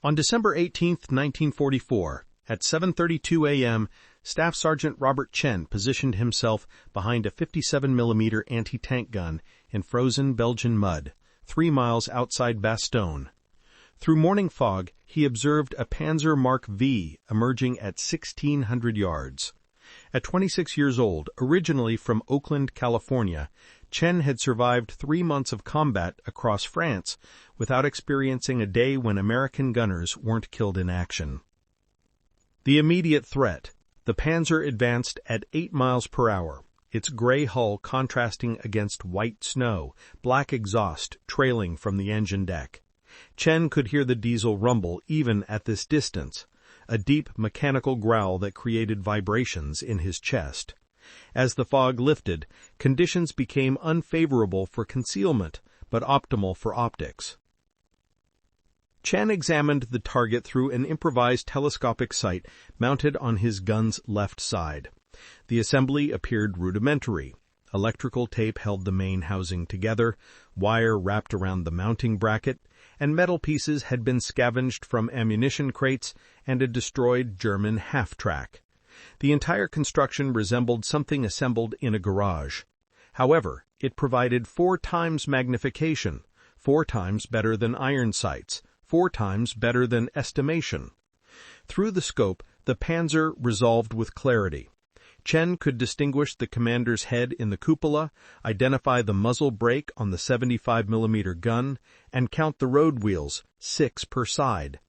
On December 18, 1944, at 7:32 a.m., Staff Sergeant Robert Chen positioned himself behind a 57mm anti-tank gun in frozen Belgian mud, 3 miles outside Bastogne. Through morning fog, he observed a Panzer Mark V emerging at 1,600 yards. At 26 years old, originally from Oakland, California, Chen had survived 3 months of combat across France without experiencing a day when American gunners weren't killed in action. The immediate threat. The Panzer advanced at 8 miles per hour, its gray hull contrasting against white snow, black exhaust trailing from the engine deck. Chen could hear the diesel rumble even at this distance, a deep mechanical growl that created vibrations in his chest. As the fog lifted, conditions became unfavorable for concealment, but optimal for optics. Chen examined the target through an improvised telescopic sight mounted on his gun's left side. The assembly appeared rudimentary. Electrical tape held the main housing together, wire wrapped around the mounting bracket, and metal pieces had been scavenged from ammunition crates and a destroyed German half-track. The entire construction resembled something assembled in a garage. However, it provided 4 times magnification, 4 times better than iron sights, 4 times better than estimation. Through the scope, the Panzer resolved with clarity. Chen could distinguish the commander's head in the cupola, identify the muzzle brake on the 75mm gun, and count the road wheels, 6 per side.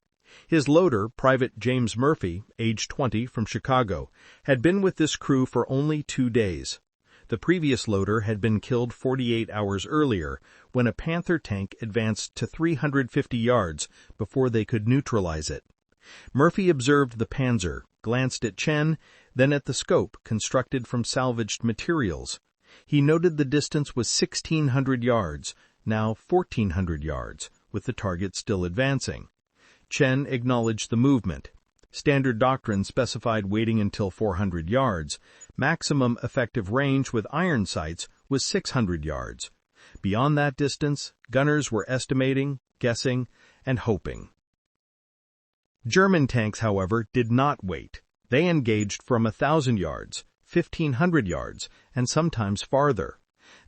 His loader, Private James Murphy, age 20, from Chicago, had been with this crew for only 2 days. The previous loader had been killed 48 hours earlier when a Panther tank advanced to 350 yards before they could neutralize it. Murphy observed the Panzer, glanced at Chen, then at the scope constructed from salvaged materials. He noted the distance was 1,600 yards, now 1,400 yards, with the target still advancing. Chen acknowledged the movement. Standard doctrine specified waiting until 400 yards. Maximum effective range with iron sights was 600 yards. Beyond that distance, gunners were estimating, guessing, and hoping. German tanks, however, did not wait. They engaged from 1,000 yards, 1,500 yards, and sometimes farther.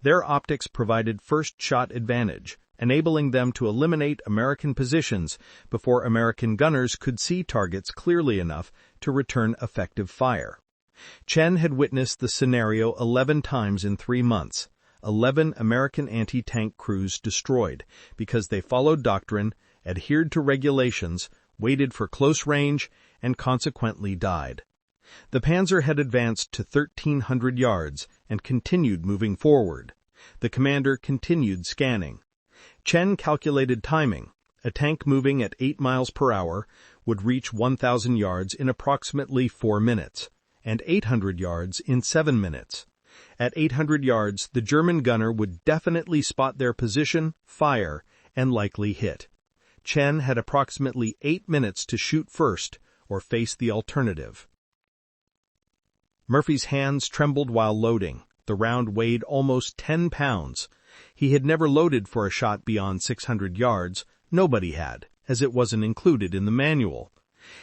Their optics provided first-shot advantage, enabling them to eliminate American positions before American gunners could see targets clearly enough to return effective fire. Chen had witnessed the scenario 11 times in 3 months, 11 American anti-tank crews destroyed because they followed doctrine, adhered to regulations, waited for close range, and consequently died. The Panzer had advanced to 1,300 yards and continued moving forward. The commander continued scanning. Chen calculated timing. A tank moving at 8 miles per hour would reach 1,000 yards in approximately 4 minutes, and 800 yards in 7 minutes. At 800 yards, the German gunner would definitely spot their position, fire, and likely hit. Chen had approximately 8 minutes to shoot first or face the alternative. Murphy's hands trembled while loading. The round weighed almost 10 pounds. He had never loaded for a shot beyond 600 yards. Nobody had, as it wasn't included in the manual.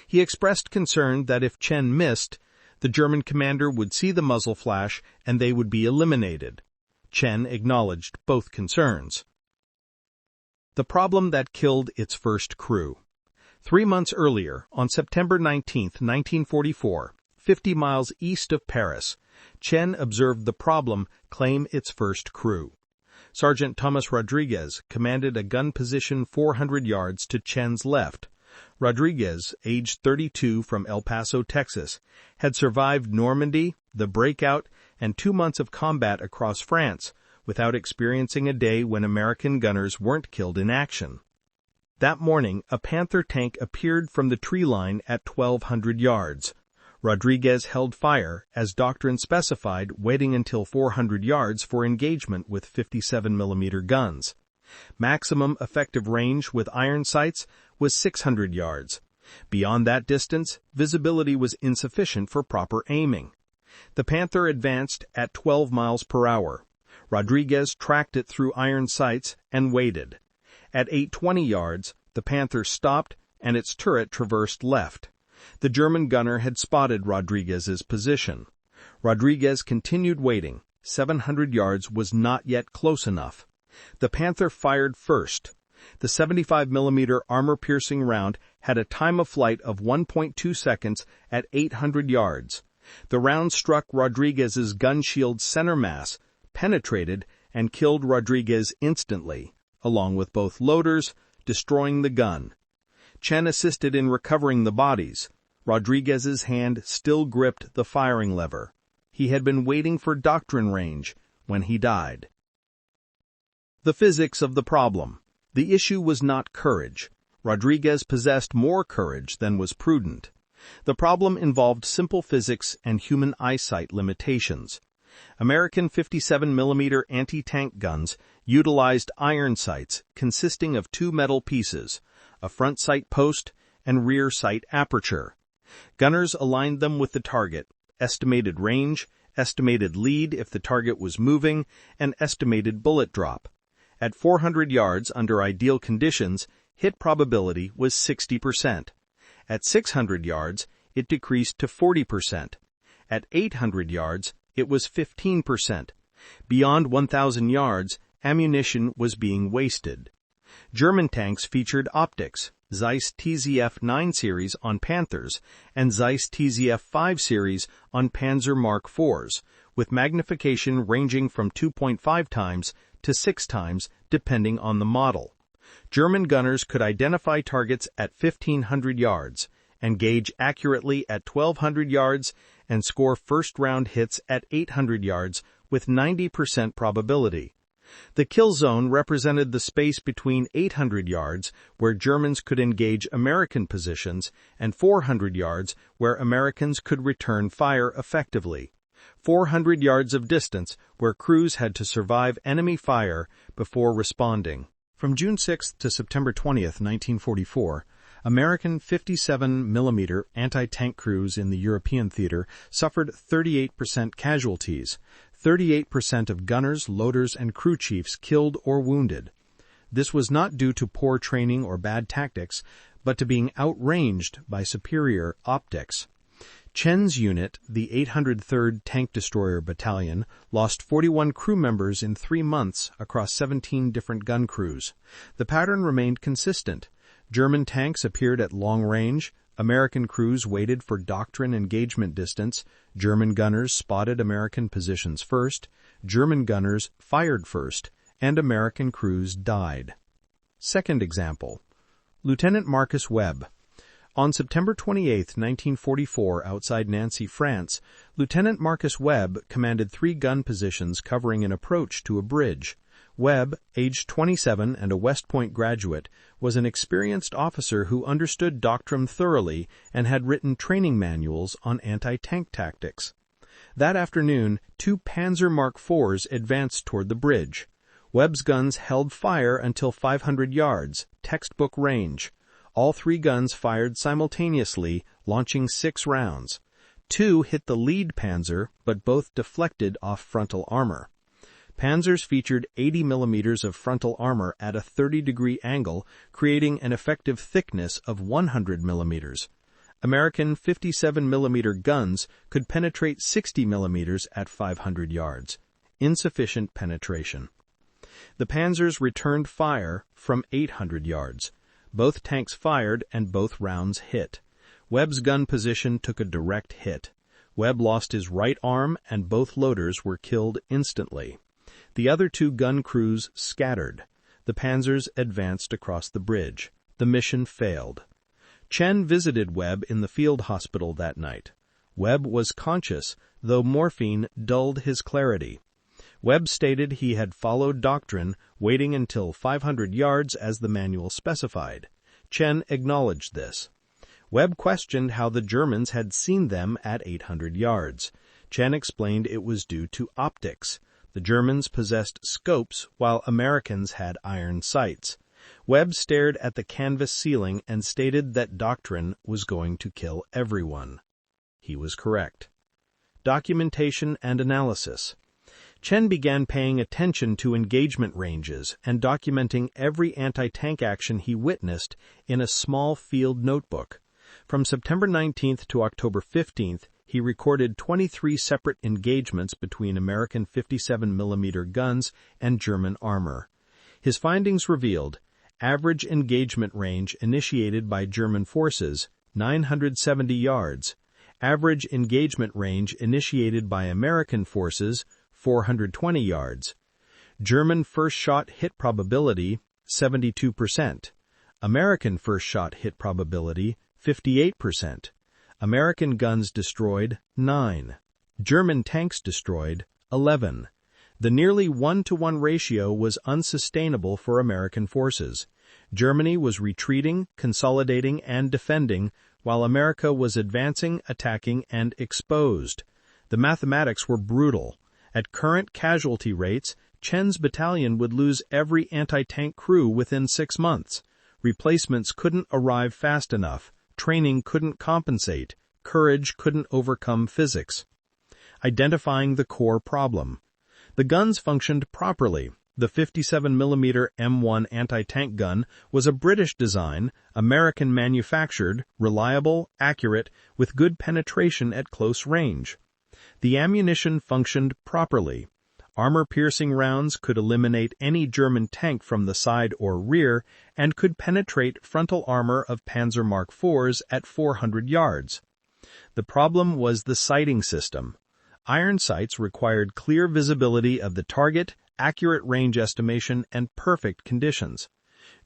He expressed concern that if Chen missed, the German commander would see the muzzle flash and they would be eliminated. Chen acknowledged both concerns. The problem that killed its first crew. 3 months earlier, on September 19, 1944, 50 miles east of Paris, Chen observed the problem claim its first crew. Sergeant Thomas Rodriguez commanded a gun position 400 yards to Chen's left. Rodriguez, aged 32, from El Paso, Texas, had survived Normandy, the breakout, and 2 months of combat across France without experiencing a day when American gunners weren't killed in action. That morning, a Panther tank appeared from the tree line at 1,200 yards. Rodriguez held fire, as doctrine specified, waiting until 400 yards for engagement with 57mm guns. Maximum effective range with iron sights was 600 yards. Beyond that distance, visibility was insufficient for proper aiming. The Panther advanced at 12 miles per hour. Rodriguez tracked it through iron sights and waited. At 820 yards, the Panther stopped and its turret traversed left. The German gunner had spotted Rodriguez's position. Rodriguez continued waiting. 700 yards was not yet close enough. The Panther fired first. The 75mm armor-piercing round had a time of flight of 1.2 seconds at 800 yards. The round struck Rodriguez's gun shield's center mass, penetrated, and killed Rodriguez instantly, along with both loaders, destroying the gun. Chen assisted in recovering the bodies. Rodriguez's hand still gripped the firing lever. He had been waiting for doctrine range when he died. The physics of the problem. The issue was not courage. Rodriguez possessed more courage than was prudent. The problem involved simple physics and human eyesight limitations. American 57mm anti-tank guns utilized iron sights consisting of two metal pieces, a front sight post and rear sight aperture. Gunners aligned them with the target, estimated range, estimated lead if the target was moving, and estimated bullet drop. At 400 yards under ideal conditions, hit probability was 60%. At 600 yards, it decreased to 40%. At 800 yards, it was 15%. Beyond 1,000 yards, ammunition was being wasted. German tanks featured optics, Zeiss TZF-9 series on Panthers and Zeiss TZF-5 series on Panzer Mark IVs, with magnification ranging from 2.5 times to 6 times depending on the model. German gunners could identify targets at 1,500 yards, engage accurately at 1,200 yards, and score first-round hits at 800 yards with 90% probability. The kill zone represented the space between 800 yards, where Germans could engage American positions, and 400 yards, where Americans could return fire effectively. 400 yards of distance, where crews had to survive enemy fire before responding. From June 6 to September 20, 1944, American 57mm anti-tank crews in the European theater suffered 38% casualties, 38% of gunners, loaders, and crew chiefs killed or wounded. This was not due to poor training or bad tactics, but to being outranged by superior optics. Chen's unit, the 803rd Tank Destroyer Battalion, lost 41 crew members in 3 months across 17 different gun crews. The pattern remained consistent. German tanks appeared at long range, American crews waited for doctrine engagement distance, German gunners spotted American positions first, German gunners fired first, and American crews died. Second example. Lieutenant Marcus Webb. On September 28, 1944, outside Nancy, France, Lieutenant Marcus Webb commanded 3 gun positions covering an approach to a bridge. Webb, aged 27 and a West Point graduate, was an experienced officer who understood doctrine thoroughly and had written training manuals on anti-tank tactics. That afternoon, 2 Panzer Mark IVs advanced toward the bridge. Webb's guns held fire until 500 yards, textbook range. All 3 guns fired simultaneously, launching 6 rounds. 2 hit the lead Panzer, but both deflected off frontal armor. Panzers featured 80 millimeters of frontal armor at a 30-degree angle, creating an effective thickness of 100 millimeters. American 57mm guns could penetrate 60 millimeters at 500 yards. Insufficient penetration. The Panzers returned fire from 800 yards. Both tanks fired and both rounds hit. Webb's gun position took a direct hit. Webb lost his right arm and both loaders were killed instantly. The other 2 gun crews scattered. The Panzers advanced across the bridge. The mission failed. Chen visited Webb in the field hospital that night. Webb was conscious, though morphine dulled his clarity. Webb stated he had followed doctrine, waiting until 500 yards as the manual specified. Chen acknowledged this. Webb questioned how the Germans had seen them at 800 yards. Chen explained it was due to optics. The Germans possessed scopes, while Americans had iron sights. Webb stared at the canvas ceiling and stated that doctrine was going to kill everyone. He was correct. Documentation and analysis. Chen began paying attention to engagement ranges and documenting every anti-tank action he witnessed in a small field notebook. From September 19th to October 15th, he recorded 23 separate engagements between American 57mm guns and German armor. His findings revealed average engagement range initiated by German forces, 970 yards. Average engagement range initiated by American forces, 420 yards. German first shot hit probability, 72%. American first shot hit probability, 58%. American guns destroyed, 9. German tanks destroyed, 11. The nearly 1-to-1 ratio was unsustainable for American forces. Germany was retreating, consolidating, and defending, while America was advancing, attacking, and exposed. The mathematics were brutal. At current casualty rates, Chen's battalion would lose every anti-tank crew within 6 months. Replacements couldn't arrive fast enough. Training couldn't compensate. Courage couldn't overcome physics. Identifying the core problem. The guns functioned properly. The 57mm M1 anti-tank gun was a British design, American manufactured, reliable, accurate, with good penetration at close range. The ammunition functioned properly. Armor-piercing rounds could eliminate any German tank from the side or rear and could penetrate frontal armor of Panzer Mark IVs at 400 yards. The problem was the sighting system. Iron sights required clear visibility of the target, accurate range estimation, and perfect conditions.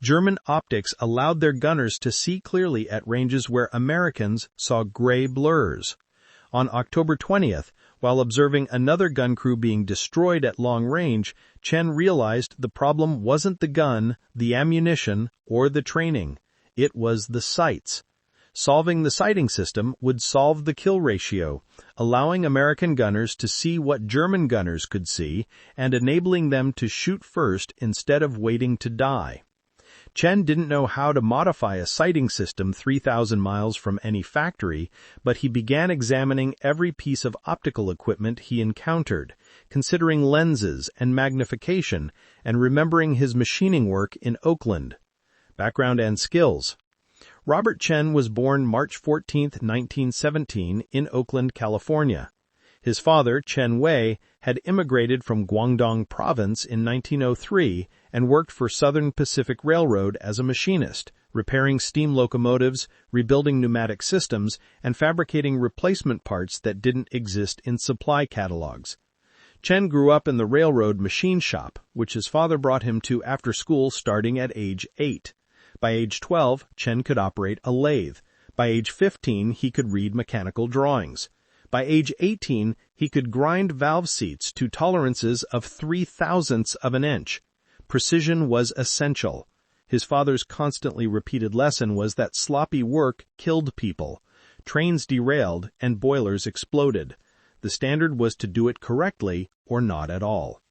German optics allowed their gunners to see clearly at ranges where Americans saw gray blurs. On October 20th, while observing another gun crew being destroyed at long range, Chen realized the problem wasn't the gun, the ammunition, or the training. It was the sights. Solving the sighting system would solve the kill ratio, allowing American gunners to see what German gunners could see and enabling them to shoot first instead of waiting to die. Chen didn't know how to modify a sighting system 3,000 miles from any factory, but he began examining every piece of optical equipment he encountered, considering lenses and magnification, and remembering his machining work in Oakland. Background and skills. Robert Chen was born March 14, 1917, in Oakland, California. His father, Chen Wei, had immigrated from Guangdong Province in 1903 and worked for Southern Pacific Railroad as a machinist, repairing steam locomotives, rebuilding pneumatic systems, and fabricating replacement parts that didn't exist in supply catalogs. Chen grew up in the railroad machine shop, which his father brought him to after school starting at age 8. By age 12, Chen could operate a lathe. By age 15, he could read mechanical drawings. By age 18, he could grind valve seats to tolerances of 0.003 of an inch. Precision was essential. His father's constantly repeated lesson was that sloppy work killed people. Trains derailed and boilers exploded. The standard was to do it correctly or not at all.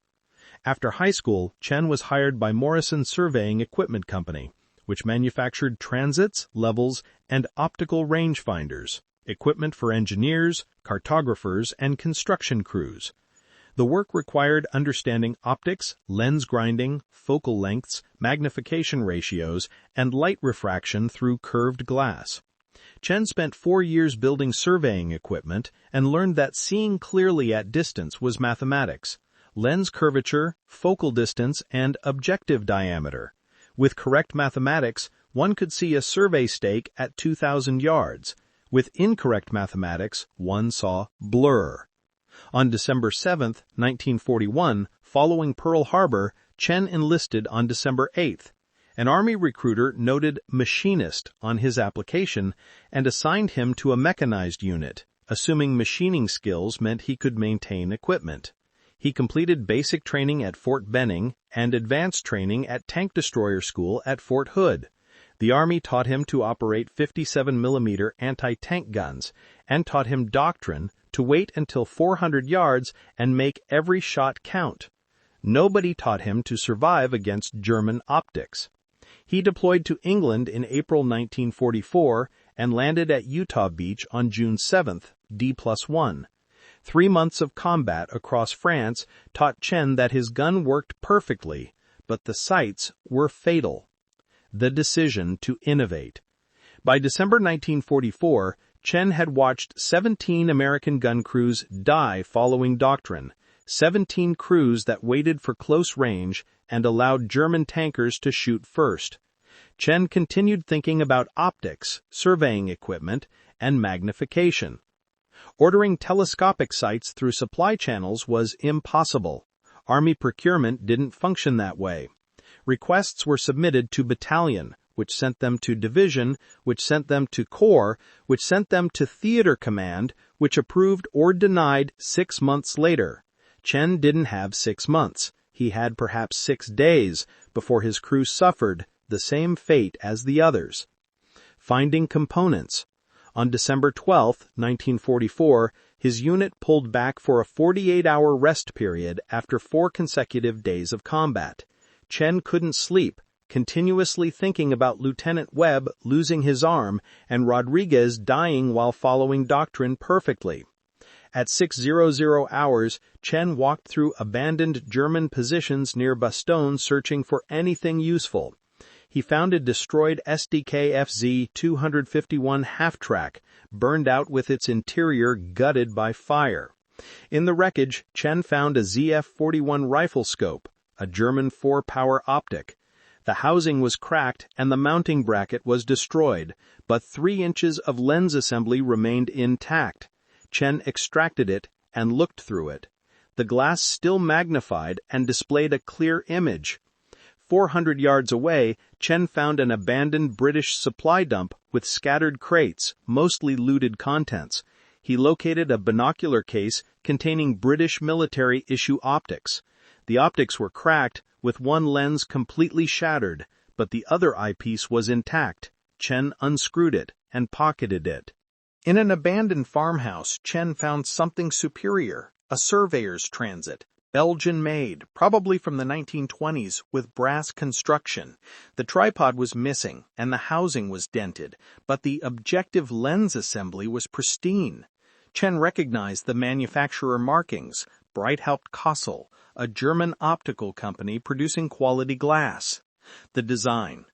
After high school, Chen was hired by Morrison Surveying Equipment Company, which manufactured transits, levels, and optical rangefinders, equipment for engineers, cartographers, and construction crews. The work required understanding optics, lens grinding, focal lengths, magnification ratios, and light refraction through curved glass. Chen spent 4 years building surveying equipment and learned that seeing clearly at distance was mathematics, lens curvature, focal distance, and objective diameter. With correct mathematics, one could see a survey stake at 2,000 yards. With incorrect mathematics, one saw blur. On December 7, 1941, following Pearl Harbor, Chen enlisted on December 8th. An Army recruiter noted machinist on his application and assigned him to a mechanized unit, assuming machining skills meant he could maintain equipment. He completed basic training at Fort Benning and advanced training at Tank Destroyer School at Fort Hood. The Army taught him to operate 57mm anti-tank guns and taught him doctrine to wait until 400 yards and make every shot count. Nobody taught him to survive against German optics. He deployed to England in April 1944 and landed at Utah Beach on June 7th, D+1. 3 months of combat across France taught Chen that his gun worked perfectly, but the sights were fatal. The decision to innovate. By December 1944, Chen had watched 17 American gun crews die following doctrine, 17 crews that waited for close range and allowed German tankers to shoot first. Chen continued thinking about optics, surveying equipment, and magnification. Ordering telescopic sights through supply channels was impossible. Army procurement didn't function that way. Requests were submitted to battalion, which sent them to division, which sent them to corps, which sent them to theater command, which approved or denied 6 months later. Chen didn't have 6 months. He had perhaps 6 days before his crew suffered the same fate as the others. Finding components. On December 12, 1944, his unit pulled back for a 48-hour rest period after 4 consecutive days of combat. Chen couldn't sleep, continuously thinking about Lieutenant Webb losing his arm and Rodriguez dying while following doctrine perfectly. At 6:00 hours, Chen walked through abandoned German positions near Bastogne searching for anything useful. He found a destroyed SDK FZ-251 half-track, burned out with its interior gutted by fire. In the wreckage, Chen found a ZF-41 rifle scope, a German 4-power optic. The housing was cracked and the mounting bracket was destroyed, but 3 inches of lens assembly remained intact. Chen extracted it and looked through it. The glass still magnified and displayed a clear image. 400 yards away, Chen found an abandoned British supply dump with scattered crates, mostly looted contents. He located a binocular case containing British military-issue optics. The optics were cracked, with one lens completely shattered, but the other eyepiece was intact. Chen unscrewed it and pocketed it. In an abandoned farmhouse, Chen found something superior, a surveyor's transit. Belgian-made, probably from the 1920s, with brass construction. The tripod was missing, and the housing was dented, but the objective lens assembly was pristine. Chen recognized the manufacturer markings, Breithaupt Kassel, a German optical company producing quality glass. The design.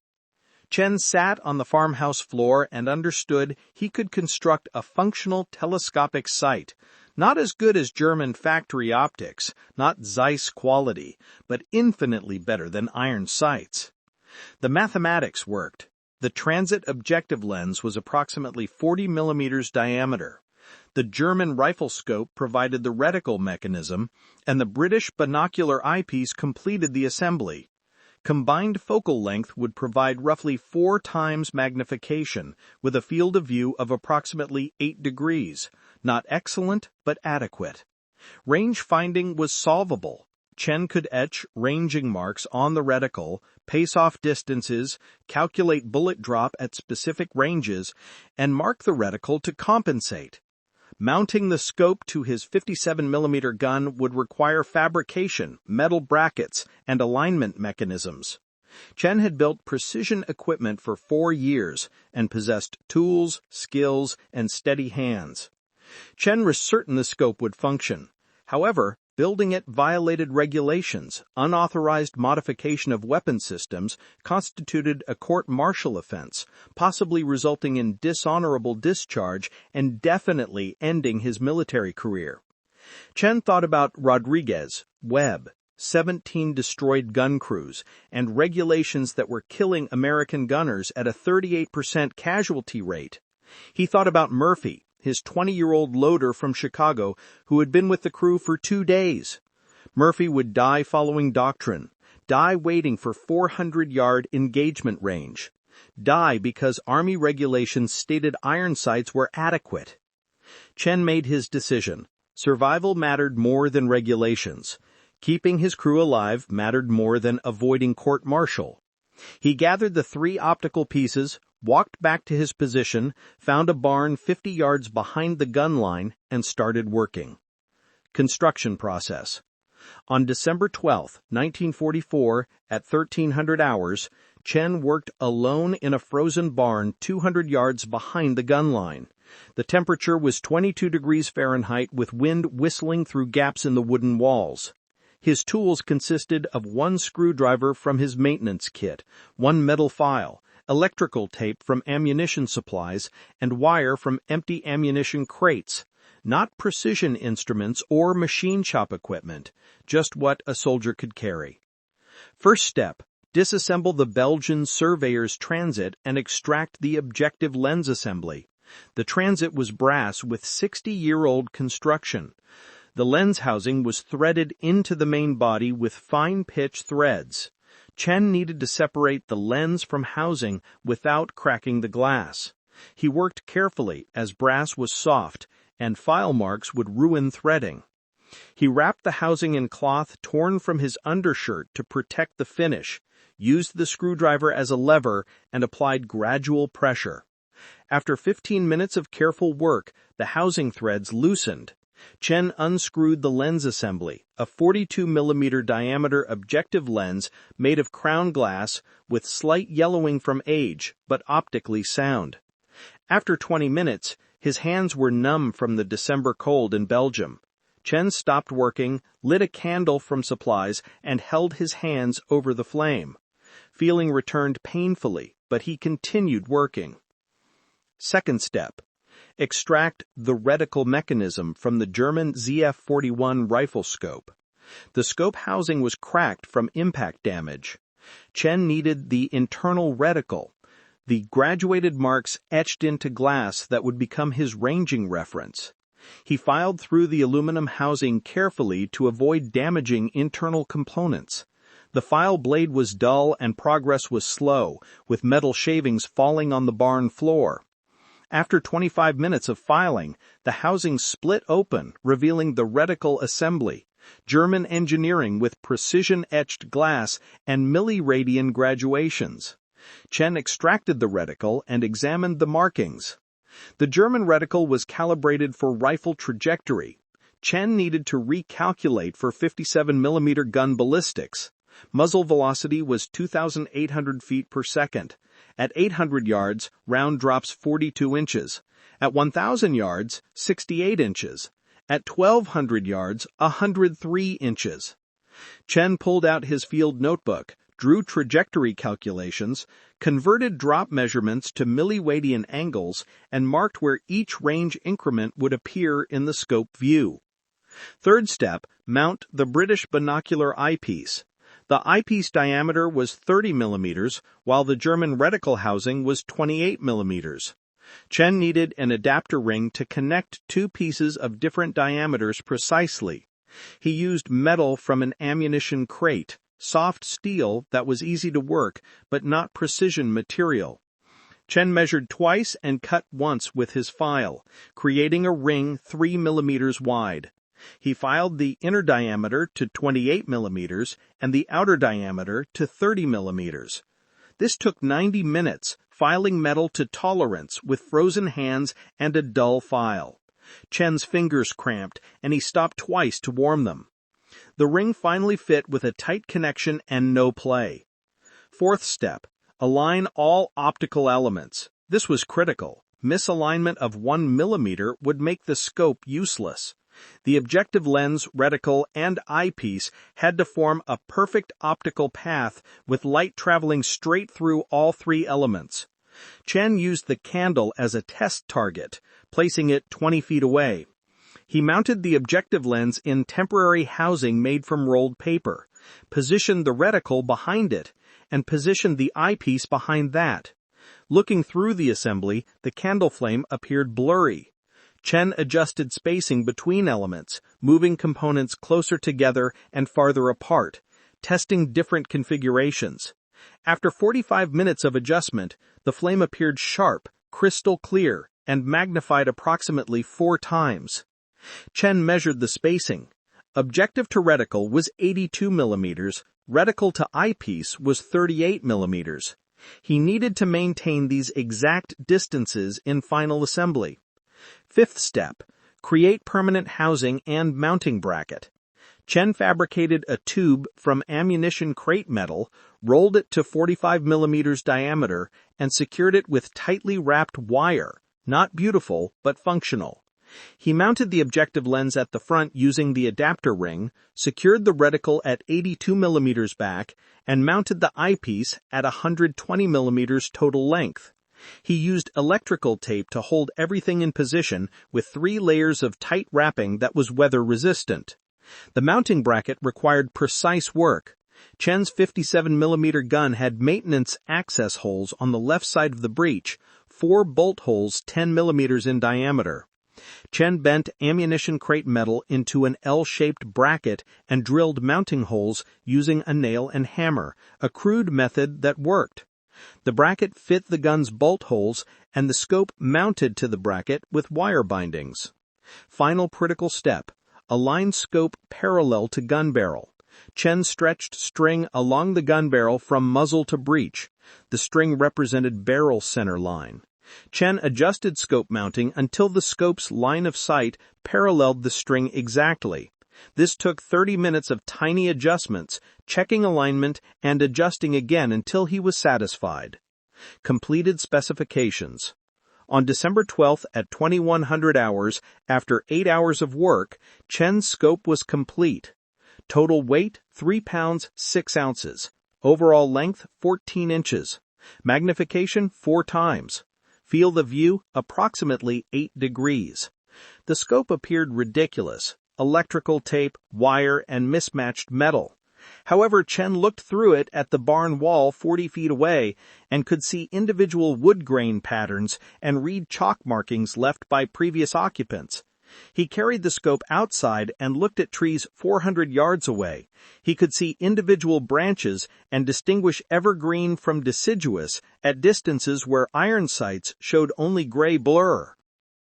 Chen sat on the farmhouse floor and understood he could construct a functional telescopic sight, not as good as German factory optics, not Zeiss quality, but infinitely better than iron sights. The mathematics worked. The transit objective lens was approximately 40 millimeters diameter. The German rifle scope provided the reticle mechanism, and the British binocular eyepiece completed the assembly. Combined focal length would provide roughly 4 times magnification, with a field of view of approximately 8 degrees. Not excellent, but adequate. Range finding was solvable. Chen could etch ranging marks on the reticle, pace-off distances, calculate bullet drop at specific ranges, and mark the reticle to compensate. Mounting the scope to his 57mm gun would require fabrication, metal brackets, and alignment mechanisms. Chen had built precision equipment for 4 years and possessed tools, skills, and steady hands. Chen was certain the scope would function. However, building it violated regulations. Unauthorized modification of weapon systems constituted a court-martial offense, possibly resulting in dishonorable discharge and definitely ending his military career. Chen thought about Rodriguez, Webb, 17 destroyed gun crews, and regulations that were killing American gunners at a 38% casualty rate. He thought about Murphy, his 20-year-old loader from Chicago, who had been with the crew for 2 days. Murphy would die following doctrine, die waiting for 400-yard engagement range, die because Army regulations stated iron sights were adequate. Chen made his decision. Survival mattered more than regulations. Keeping his crew alive mattered more than avoiding court-martial. He gathered the 3 optical pieces, walked back to his position, found a barn 50 yards behind the gun line, and started working. Construction process. On December 12, 1944, at 1300 hours, Chen worked alone in a frozen barn 200 yards behind the gun line. The temperature was 22 degrees Fahrenheit with wind whistling through gaps in the wooden walls. His tools consisted of one screwdriver from his maintenance kit, one metal file, electrical tape from ammunition supplies, and wire from empty ammunition crates. Not precision instruments or machine shop equipment, just what a soldier could carry. First step, disassemble the Belgian surveyor's transit and extract the objective lens assembly. The transit was brass with 60-year-old construction. The lens housing was threaded into the main body with fine pitch threads. Chen needed to separate the lens from housing without cracking the glass. He worked carefully as brass was soft and file marks would ruin threading. He wrapped the housing in cloth torn from his undershirt to protect the finish, used the screwdriver as a lever, and applied gradual pressure. After 15 minutes of careful work, the housing threads loosened. Chen unscrewed the lens assembly, a 42mm diameter objective lens made of crown glass with slight yellowing from age, but optically sound. After 20 minutes, his hands were numb from the December cold in Belgium. Chen stopped working, lit a candle from supplies, and held his hands over the flame. Feeling returned painfully, but he continued working. Second step. Extract the reticle mechanism from the German ZF-41 rifle scope. The scope housing was cracked from impact damage. Chen needed the internal reticle, the graduated marks etched into glass that would become his ranging reference. He filed through the aluminum housing carefully to avoid damaging internal components. The file blade was dull and progress was slow, with metal shavings falling on the barn floor. After 25 minutes of filing, the housing split open, revealing the reticle assembly, German engineering with precision-etched glass and milliradian graduations. Chen extracted the reticle and examined the markings. The German reticle was calibrated for rifle trajectory. Chen needed to recalculate for 57mm gun ballistics. Muzzle velocity was 2,800 feet per second. At 800 yards, round drops 42 inches. At 1,000 yards, 68 inches. At 1,200 yards, 103 inches. Chen pulled out his field notebook, drew trajectory calculations, converted drop measurements to milliradian angles, and marked where each range increment would appear in the scope view. Third step, mount the British binocular eyepiece. The eyepiece diameter was 30 millimeters, while the German reticle housing was 28 millimeters. Chen needed an adapter ring to connect two pieces of different diameters precisely. He used metal from an ammunition crate, soft steel that was easy to work, but not precision material. Chen measured twice and cut once with his file, creating a ring 3 millimeters wide. He filed the inner diameter to 28 millimeters and the outer diameter to 30 millimeters. This took 90 minutes, filing metal to tolerance with frozen hands and a dull file. Chen's fingers cramped, and he stopped twice to warm them. The ring finally fit with a tight connection and no play. Fourth step, align all optical elements. This was critical. Misalignment of 1 millimeter would make the scope useless. The objective lens, reticle, and eyepiece had to form a perfect optical path with light traveling straight through all three elements. Chen used the candle as a test target, placing it 20 feet away. He mounted the objective lens in temporary housing made from rolled paper, positioned the reticle behind it, and positioned the eyepiece behind that. Looking through the assembly, the candle flame appeared blurry. Chen adjusted spacing between elements, moving components closer together and farther apart, testing different configurations. After 45 minutes of adjustment, the flame appeared sharp, crystal clear, and magnified approximately 4 times. Chen measured the spacing. Objective to reticle was 82 millimeters, reticle to eyepiece was 38 millimeters. He needed to maintain these exact distances in final assembly. Fifth step, create permanent housing and mounting bracket. Chen fabricated a tube from ammunition crate metal, rolled it to 45 millimeters diameter, and secured it with tightly wrapped wire. Not beautiful, but functional. He mounted the objective lens at the front using the adapter ring, secured the reticle at 82 millimeters back, and mounted the eyepiece at 120 millimeters total length. He used electrical tape to hold everything in position with 3 layers of tight wrapping that was weather-resistant. The mounting bracket required precise work. Chen's 57mm gun had maintenance access holes on the left side of the breech, 4 bolt holes 10 millimeters in diameter. Chen bent ammunition crate metal into an L-shaped bracket and drilled mounting holes using a nail and hammer, a crude method that worked. The bracket fit the gun's bolt holes, and the scope mounted to the bracket with wire bindings. Final critical step: align scope parallel to gun barrel. Chen stretched string along the gun barrel from muzzle to breech. The string represented barrel center line. Chen adjusted scope mounting until the scope's line of sight paralleled the string exactly. This took 30 minutes of tiny adjustments, checking alignment and adjusting again until he was satisfied. Completed specifications. On December 12th at 2100 hours, after 8 hours of work, Chen's scope was complete. Total weight, 3 pounds, 6 ounces. Overall length, 14 inches. Magnification, 4 times. Field of view, approximately 8 degrees. The scope appeared ridiculous: electrical tape, wire, and mismatched metal. However, Chen looked through it at the barn wall 40 feet away and could see individual wood grain patterns and read chalk markings left by previous occupants. He carried the scope outside and looked at trees 400 yards away. He could see individual branches and distinguish evergreen from deciduous at distances where iron sights showed only gray blur.